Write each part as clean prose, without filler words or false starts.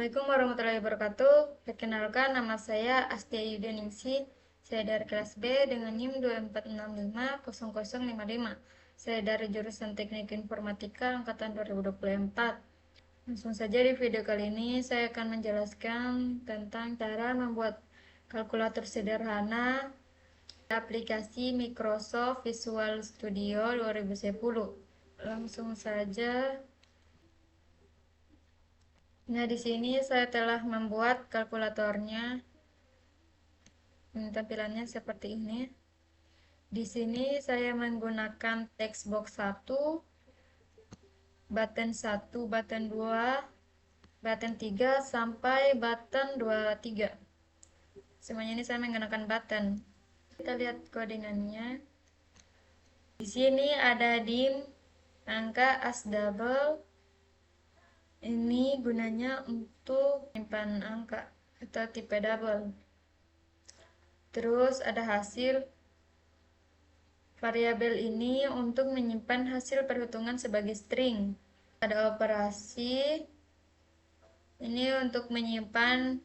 Assalamualaikum warahmatullahi wabarakatuh. Perkenalkan, nama saya Astia Yudaningsi. Saya dari kelas B dengan NIM 24650055. Saya dari jurusan Teknik Informatika angkatan 2024. Langsung saja di video kali ini saya akan menjelaskan tentang cara membuat kalkulator sederhana aplikasi Microsoft Visual Studio 2010. Langsung saja. Nah, di sini saya telah membuat kalkulatornya. Tampilannya seperti ini. Di sini saya menggunakan text box 1, button 1, button 2, button 3 sampai button 23. Semuanya ini saya menggunakan button. Kita lihat codingannya. Di sini ada dim, angka as double. Ini gunanya untuk menyimpan angka atau tipe double. Terus ada hasil. Variabel ini untuk menyimpan hasil perhitungan sebagai string. Ada operasi. Ini untuk menyimpan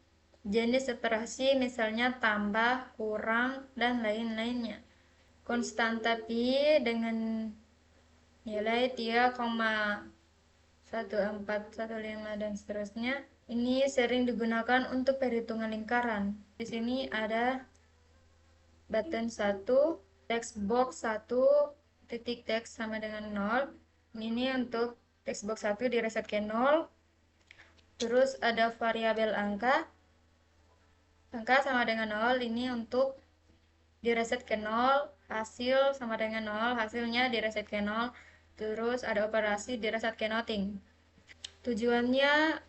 jenis operasi, misalnya tambah, kurang, dan lain-lainnya. Konstanta pi dengan nilai 3,1415 dan seterusnya. Ini sering digunakan untuk perhitungan lingkaran. Di sini ada button 1, text box 1, titik teks sama dengan 0. Ini untuk text box 1 direset ke 0. Terus ada variabel angka. Angka sama dengan 0, ini untuk direset ke 0. Hasil sama dengan 0, hasilnya direset ke 0. Terus ada operasi direset ke nothing. Tujuannya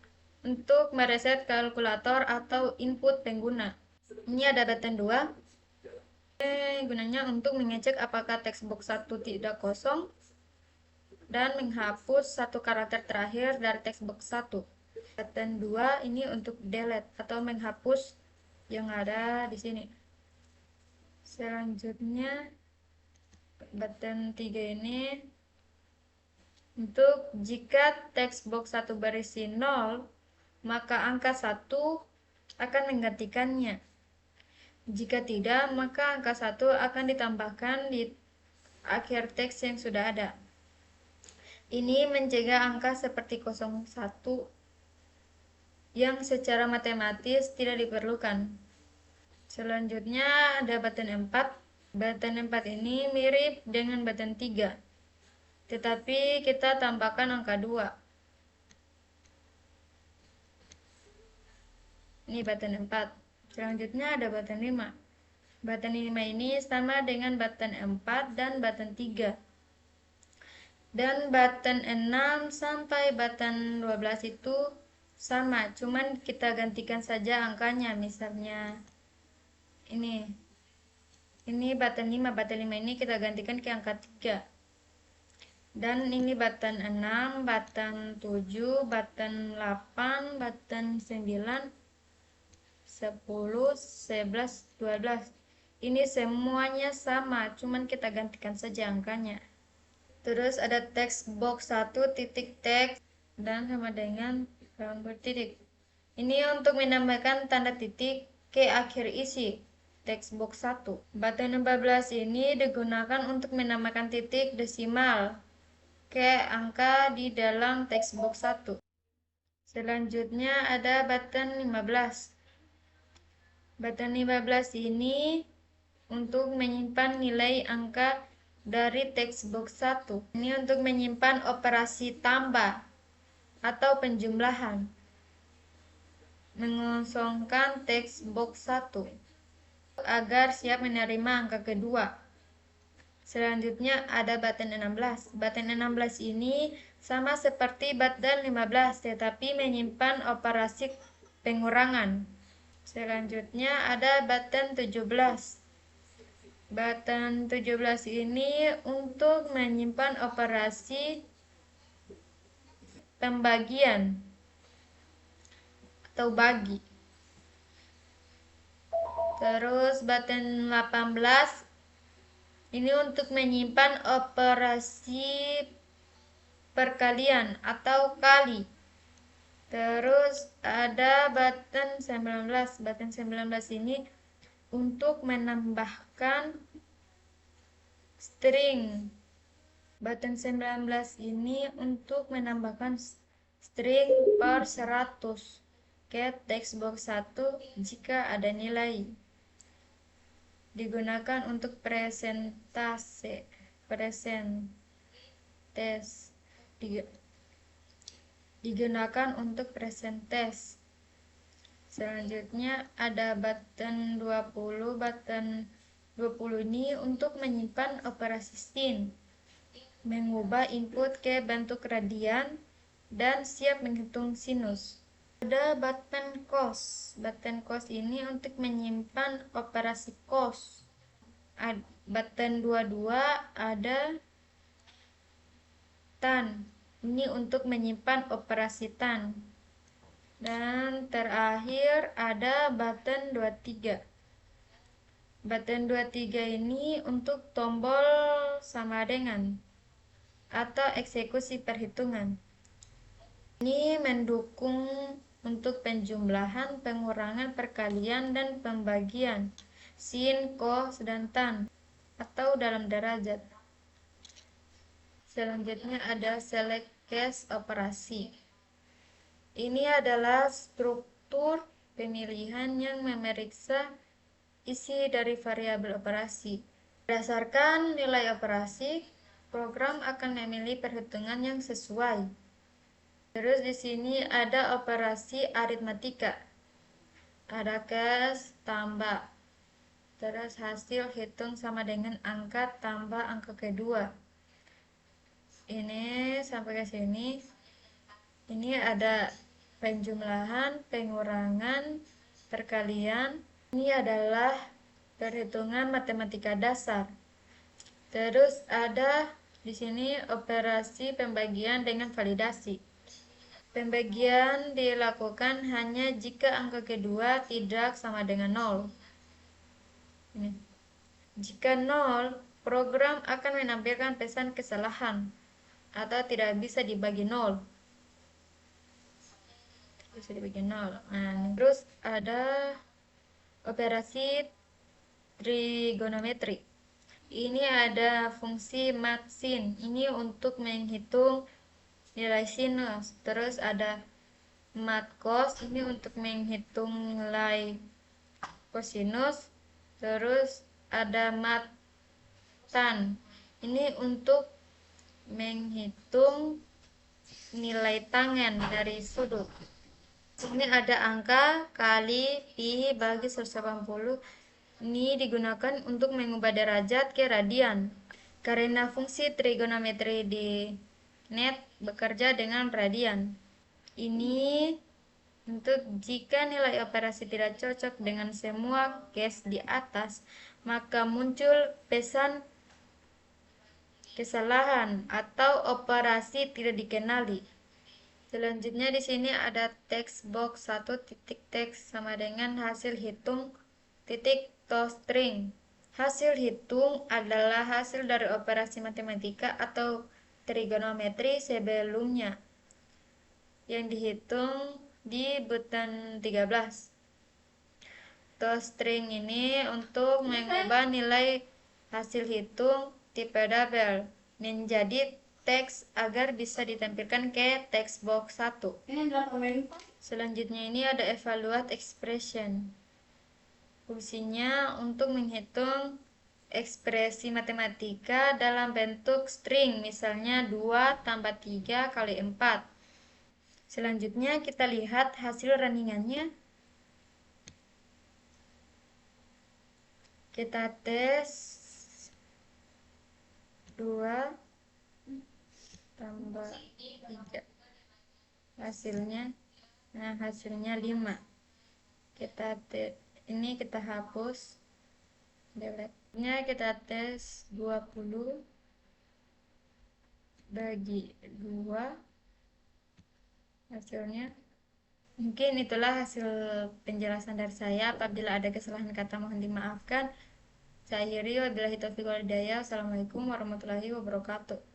untuk mereset kalkulator atau input pengguna. Ini ada button 2. Gunanya untuk mengecek apakah text box 1 tidak kosong dan menghapus satu karakter terakhir dari text box 1. Button 2 ini untuk delete atau menghapus yang ada di sini. Selanjutnya button 3 ini untuk jika text box 1 berisi 0, maka angka 1 akan menggantikannya. Jika tidak, maka angka 1 akan ditambahkan di akhir teks yang sudah ada. Ini mencegah angka seperti 01 yang secara matematis tidak diperlukan. Selanjutnya ada button 4. Button 4 ini mirip dengan button 3. Tetapi kita tambahkan angka 2. Ini button 4. Selanjutnya ada button 5. Button 5 ini sama dengan button 4 dan button 3. Dan button 6 sampai button 12 itu sama, cuman kita gantikan saja angkanya. Misalnya ini button 5, button 5 ini kita gantikan ke angka 3. Dan ini button 6, button 7, button 8, button 9, 10, 11, 12. Ini semuanya sama, cuman kita gantikan saja angkanya. Terus ada text box 1 titik teks dan sama dengan bertitik. Ini untuk menambahkan tanda titik ke akhir isi text box 1. Button 14 ini digunakan untuk menambahkan titik desimal ke angka di dalam text box 1. Selanjutnya ada button 15. Button 15 ini untuk menyimpan nilai angka dari text box 1. Ini untuk menyimpan operasi tambah atau penjumlahan. Mengosongkan text box 1 agar siap menerima angka kedua. Selanjutnya ada button 16. Button 16 ini sama seperti button 15 tetapi menyimpan operasi pengurangan. Selanjutnya ada button 17. Button 17 ini untuk menyimpan operasi pembagian atau bagi. Terus button 18 ini untuk menyimpan operasi perkalian atau kali. Terus ada button 19. Button 19 ini untuk menambahkan string. Button 19 ini untuk menambahkan string per 100 ke text box 1 jika ada nilai. Digunakan untuk presentase, digunakan untuk presentase. Selanjutnya ada button 20. Button 20 ini untuk menyimpan operasi sin, mengubah input ke bentuk radian, dan siap menghitung sinus. Ada button cos. Button cos ini untuk menyimpan operasi cos. Button 22 ada tan. Ini untuk menyimpan operasi tan. Dan terakhir ada button 23. Button 23 ini untuk tombol sama dengan atau eksekusi perhitungan. Ini mendukung untuk penjumlahan, pengurangan, perkalian, dan pembagian sin, cos, dan tan atau dalam derajat. Selanjutnya ada select case operasi. Ini adalah struktur pemilihan yang memeriksa isi dari variabel operasi. Berdasarkan nilai operasi, program akan memilih perhitungan yang sesuai. Terus di sini ada operasi aritmatika. Ada case tambah. Terus hasil hitung sama dengan angka tambah angka kedua. Ini sampai ke sini. Ini ada penjumlahan, pengurangan, perkalian. Ini adalah perhitungan matematika dasar. Terus ada di sini operasi pembagian dengan validasi. Pembagian dilakukan hanya jika angka kedua tidak sama dengan 0. Ini. Jika 0, program akan menampilkan pesan kesalahan atau tidak bisa dibagi 0. Nah, terus ada operasi trigonometri. Ini ada fungsi mat sin. Ini untuk menghitung nilai sinus. Terus ada mat cos. Ini untuk menghitung nilai kosinus. Terus ada mat tan. Ini untuk menghitung nilai tangen dari sudut. Ini ada angka kali pi bagi 180. Ini digunakan untuk mengubah derajat ke radian. Karena fungsi trigonometri di net bekerja dengan radian. Ini untuk jika nilai operasi tidak cocok dengan semua case di atas, maka muncul pesan kesalahan atau operasi tidak dikenali. Selanjutnya di sini ada text box 1 titik teks sama dengan hasil hitung titik toString. Hasil hitung adalah hasil dari operasi matematika atau trigonometri sebelumnya yang dihitung di button 13. ToString ini untuk mengubah nilai hasil hitung tipe double menjadi teks agar bisa ditampilkan ke text box 1. Selanjutnya ini ada evaluate expression. Fungsinya untuk menghitung ekspresi matematika dalam bentuk string, misalnya 2 tambah 3 kali 4. Selanjutnya kita lihat hasil runningannya. Kita tes 2 tambah 3. Hasilnya, nah hasilnya 5. Ini kita hapus, delete-nya. Kita tes 20 bagi 2. Hasilnya. Mungkin itulah hasil penjelasan dari saya. Apabila ada kesalahan kata mohon dimaafkan. Saya akhiri, wabillahi taufiq wal hidayah. Assalamualaikum warahmatullahi wabarakatuh.